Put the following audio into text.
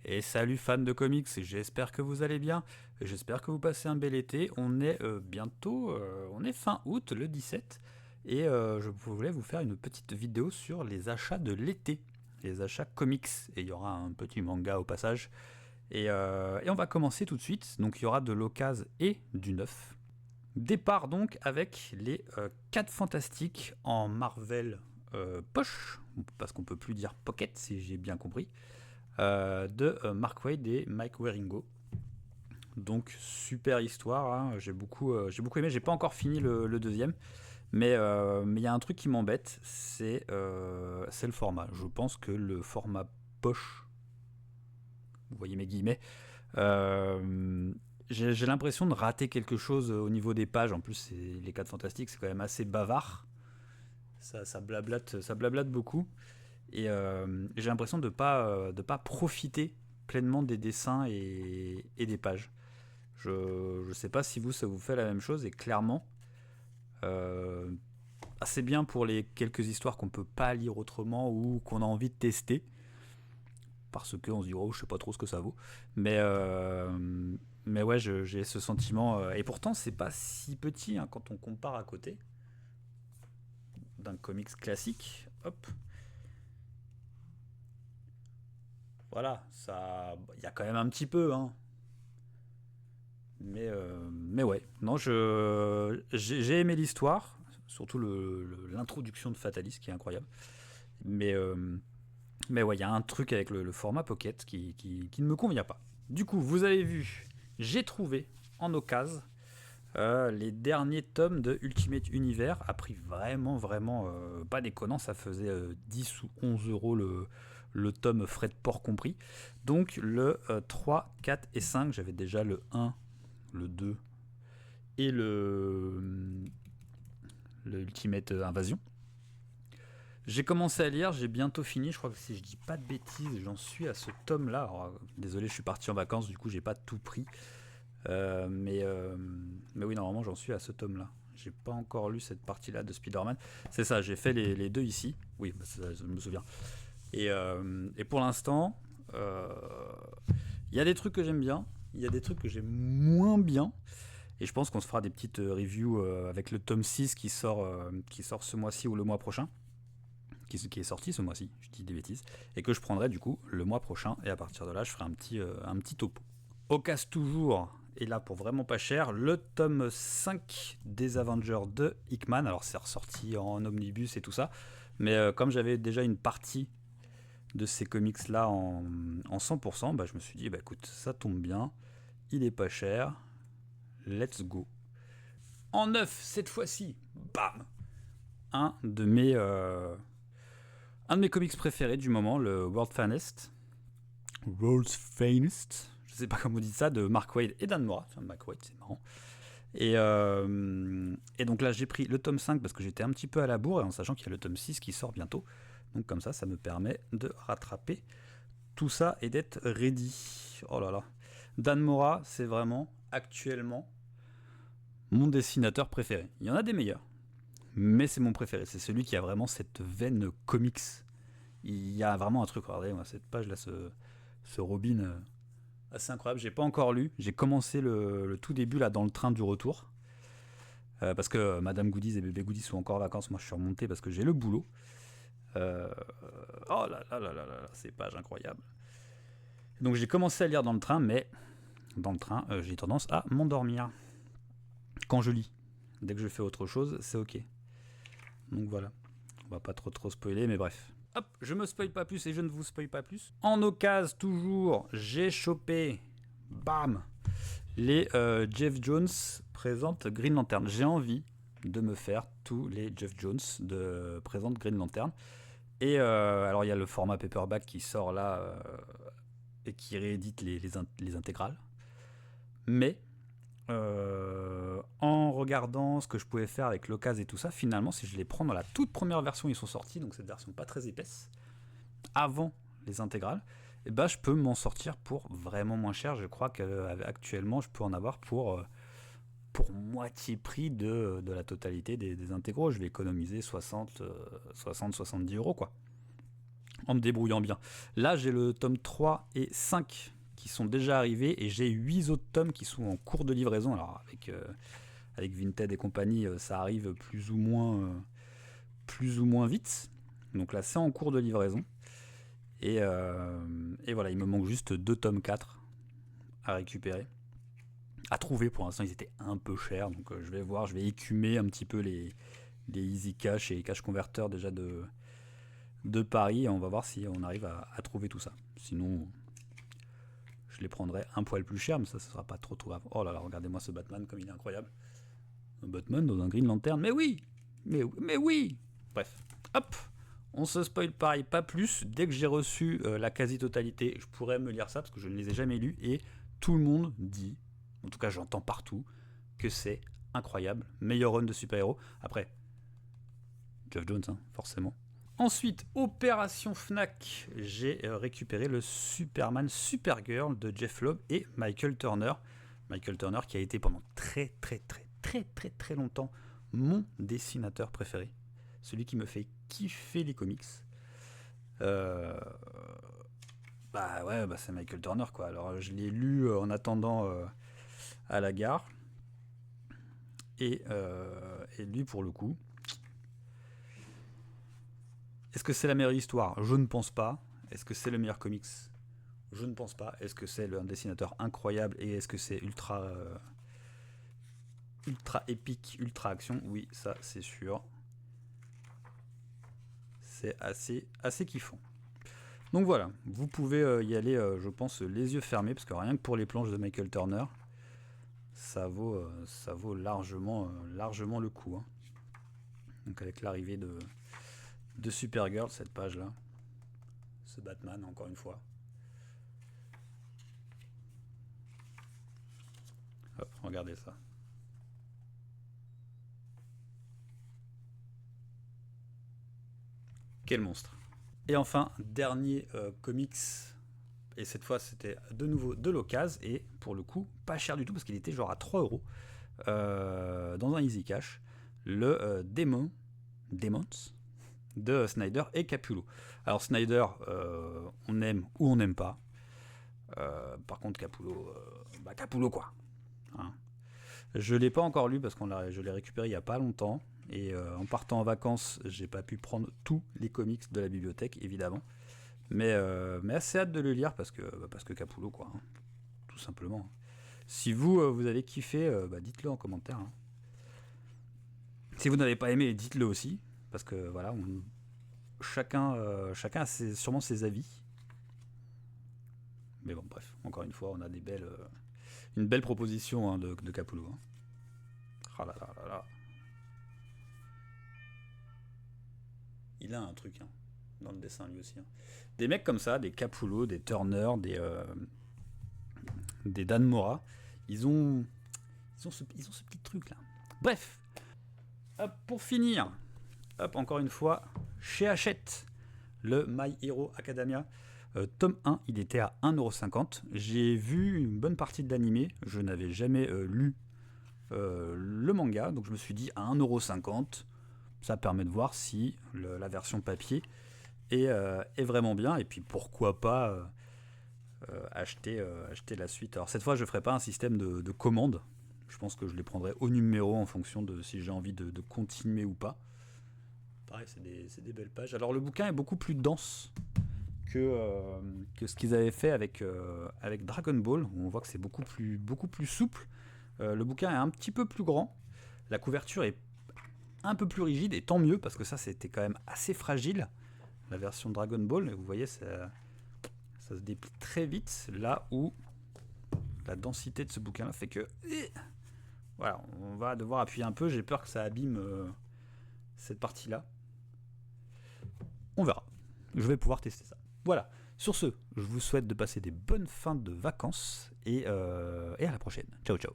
Et salut fans de comics, j'espère que vous allez bien, j'espère que vous passez un bel été. On est bientôt, on est fin août, le 17, et je voulais vous faire une petite vidéo sur les achats de l'été, les achats comics, et il y aura un petit manga au passage. Et on va commencer tout de suite, donc il y aura de l'occasion et du neuf. Départ donc avec les 4 fantastiques en Marvel poche, parce qu'on peut plus dire pocket si j'ai bien compris, de Mark Waid et Mike Wieringo. Donc super histoire, hein. J'ai beaucoup aimé. J'ai pas encore fini le deuxième, mais il y a un truc qui m'embête, c'est le format. Je pense que le format poche, vous voyez mes guillemets, euh, j'ai l'impression de rater quelque chose au niveau des pages. En plus, les 4 fantastiques, c'est quand même assez bavard. Ça blablate beaucoup. Et j'ai l'impression de pas profiter pleinement des dessins et des pages. Je sais pas si vous, ça vous fait la même chose, et clairement, euh, assez bien pour les quelques histoires qu'on peut pas lire autrement ou qu'on a envie de tester, parce qu'on se dit, oh, je sais pas trop ce que ça vaut. Mais, mais ouais, j'ai ce sentiment, et pourtant, c'est pas si petit hein, quand on compare à côté d'un comics classique. Hop, voilà, ça, il y a quand même un petit peu, hein. Mais ouais, non, j'ai aimé l'histoire, surtout l'introduction de Fatalis qui est incroyable. Mais, mais ouais, il y a un truc avec le format Pocket qui ne me convient pas. Du coup, vous avez vu, j'ai trouvé en occasion les derniers tomes de Ultimate Universe à prix vraiment pas déconnant. Ça faisait 10 ou 11 euros le tome frais de port compris. Donc le 3, 4 et 5, j'avais déjà le 1, le 2 et le Ultimate Invasion. J'ai commencé à lire, j'ai bientôt fini, je crois que si je dis pas de bêtises, j'en suis à ce tome-là. Alors, désolé, je suis parti en vacances, du coup j'ai pas tout pris. Mais oui, normalement j'en suis à ce tome-là. J'ai pas encore lu cette partie-là de Spider-Man. C'est ça, j'ai fait les deux ici. Oui, bah, ça, je me souviens. Et pour l'instant, il y a des trucs que j'aime bien, il y a des trucs que j'aime moins bien. Et je pense qu'on se fera des petites reviews avec le tome 6 qui sort ce mois-ci ou le mois prochain. Qui est sorti ce mois-ci, je dis des bêtises. Et que je prendrai du coup le mois prochain. Et à partir de là, je ferai un petit topo. Au casse toujours, et là pour vraiment pas cher, le tome 5 des Avengers de Hickman. Alors c'est ressorti en omnibus et tout ça. Mais comme j'avais déjà une partie de ces comics là en 100%, bah, je me suis dit, bah écoute, ça tombe bien, il est pas cher, let's go. En neuf, cette fois-ci, bam, un de mes comics préférés du moment, le World's Finest, je sais pas comment on dit ça, de Mark Waid et Dan Mora. Enfin, Mark Waid, c'est marrant. Et donc là, j'ai pris le tome 5 parce que j'étais un petit peu à la bourre, et en sachant qu'il y a le tome 6 qui sort bientôt. Donc comme ça me permet de rattraper tout ça et d'être ready. Oh là là. Dan Mora, c'est vraiment actuellement mon dessinateur préféré. Il y en a des meilleurs, mais c'est mon préféré. C'est celui qui a vraiment cette veine comics. Il y a vraiment un truc. Regardez, moi, cette page là, ce Robin assez incroyable. J'ai pas encore lu. J'ai commencé le tout début là dans le train du retour. Parce que Madame Goodies et Bébé Goodies sont encore en vacances. Moi, je suis remonté parce que j'ai le boulot. Euh, oh là, ces pages incroyables. Donc, j'ai commencé à lire dans le train, mais dans le train, j'ai tendance à m'endormir quand je lis. Dès que je fais autre chose, c'est ok. Donc voilà. On va pas trop spoiler, mais bref. Hop, je me spoil pas plus et je ne vous spoil pas plus. En occasion, toujours, j'ai chopé, bam, les Jeff Jones présentent Green Lantern. J'ai envie de me faire tous les Jeff Jones de présente Green Lantern. Et alors il y a le format paperback qui sort là et qui réédite les intégrales. Mais en regardant ce que je pouvais faire avec l'occasion et tout ça, finalement, si je les prends dans la toute première version, ils sont sortis, donc cette version pas très épaisse, avant les intégrales, et ben je peux m'en sortir pour vraiment moins cher. Je crois qu'actuellement, je peux en avoir pour moitié prix de la totalité des intégraux. Je vais économiser 60-70 euros, quoi. en me débrouillant bien. Là, j'ai le tome 3 et 5 qui sont déjà arrivés et j'ai 8 autres tomes qui sont en cours de livraison. Alors, avec Vinted et compagnie, ça arrive plus ou moins vite. Donc là, c'est en cours de livraison. Et voilà, il me manque juste 2 tomes 4 à récupérer. À trouver, pour l'instant, ils étaient un peu chers. Donc je vais voir, je vais écumer un petit peu les Easy Cash et les Cash Converters déjà de Paris. Et on va voir si on arrive à trouver tout ça. Sinon, je les prendrai un poil plus cher, mais ça sera pas trop grave. Oh là là, regardez-moi ce Batman comme il est incroyable. Un Batman dans un Green Lantern, mais oui, mais oui. Bref, hop, on se spoil pareil, pas plus. Dès que j'ai reçu la quasi-totalité, je pourrais me lire ça parce que je ne les ai jamais lus et tout le monde dit, en tout cas j'entends partout, que c'est incroyable, meilleur run de super-héros. Après, Geoff Johns, hein, forcément. Ensuite, Opération Fnac, j'ai récupéré le Superman Supergirl de Jeff Loeb et Michael Turner. Michael Turner qui a été pendant très longtemps mon dessinateur préféré. Celui qui me fait kiffer les comics. C'est Michael Turner quoi. Alors je l'ai lu en attendant à la gare. Et lui pour le coup. Est-ce que c'est la meilleure histoire? Je ne pense pas. Est-ce que c'est le meilleur comics? Je ne pense pas. Est-ce que c'est un dessinateur incroyable et est-ce que c'est ultra épique, ultra action? Oui, ça c'est sûr. C'est assez kiffant. Donc voilà, vous pouvez y aller, je pense, les yeux fermés, parce que rien que pour les planches de Michael Turner, ça vaut largement le coup. Hein. Donc avec l'arrivée de Supergirl, cette page-là, ce Batman, encore une fois. Hop, regardez ça. Quel monstre. Et enfin, dernier comics, et cette fois c'était de nouveau de l'occasion, et pour le coup, pas cher du tout, parce qu'il était genre à 3 euros dans un Easy Cash, le Demons de Snyder et Capullo. Alors Snyder, on aime ou on n'aime pas. Par contre Capullo quoi. Hein. Je l'ai pas encore lu parce je l'ai récupéré il y a pas longtemps. Et en partant en vacances, j'ai pas pu prendre tous les comics de la bibliothèque, évidemment. Mais assez hâte de le lire parce que Capullo, quoi. Hein, tout simplement. Si vous avez kiffé, dites-le en commentaire. Hein. Si vous n'avez pas aimé, dites-le aussi. Parce que voilà, chacun a sûrement ses avis. Mais bon, bref, encore une fois, on a une belle proposition hein, de Capullo. Hein. Ah là là là là. Il a un truc hein, dans le dessin lui aussi. Hein. Des mecs comme ça, des Capullo, des Turner, des Dan Mora, ils ont ce petit truc là. Bref, hop, pour finir, hop, encore une fois, chez Hachette, le My Hero Academia, tome 1, il était à 1,50€. J'ai vu une bonne partie de l'animé, je n'avais jamais lu le manga, donc je me suis dit à 1,50€, ça permet de voir si la version papier est vraiment bien, et puis pourquoi pas acheter la suite. Alors cette fois je ne ferai pas un système de commande, je pense que je les prendrai au numéro en fonction de si j'ai envie de continuer ou pas. Pareil, c'est des belles pages. Alors le bouquin est beaucoup plus dense que ce qu'ils avaient fait avec Dragon Ball, où on voit que c'est beaucoup plus souple. Le bouquin est un petit peu plus grand, la couverture est un peu plus rigide, et tant mieux, parce que ça c'était quand même assez fragile, la version Dragon Ball, et vous voyez ça se déplie très vite, là où la densité de ce bouquin là fait que voilà, on va devoir appuyer un peu, j'ai peur que ça abîme cette partie là. On verra, je vais pouvoir tester ça. Voilà, sur ce, je vous souhaite de passer des bonnes fins de vacances, et à la prochaine. Ciao ciao.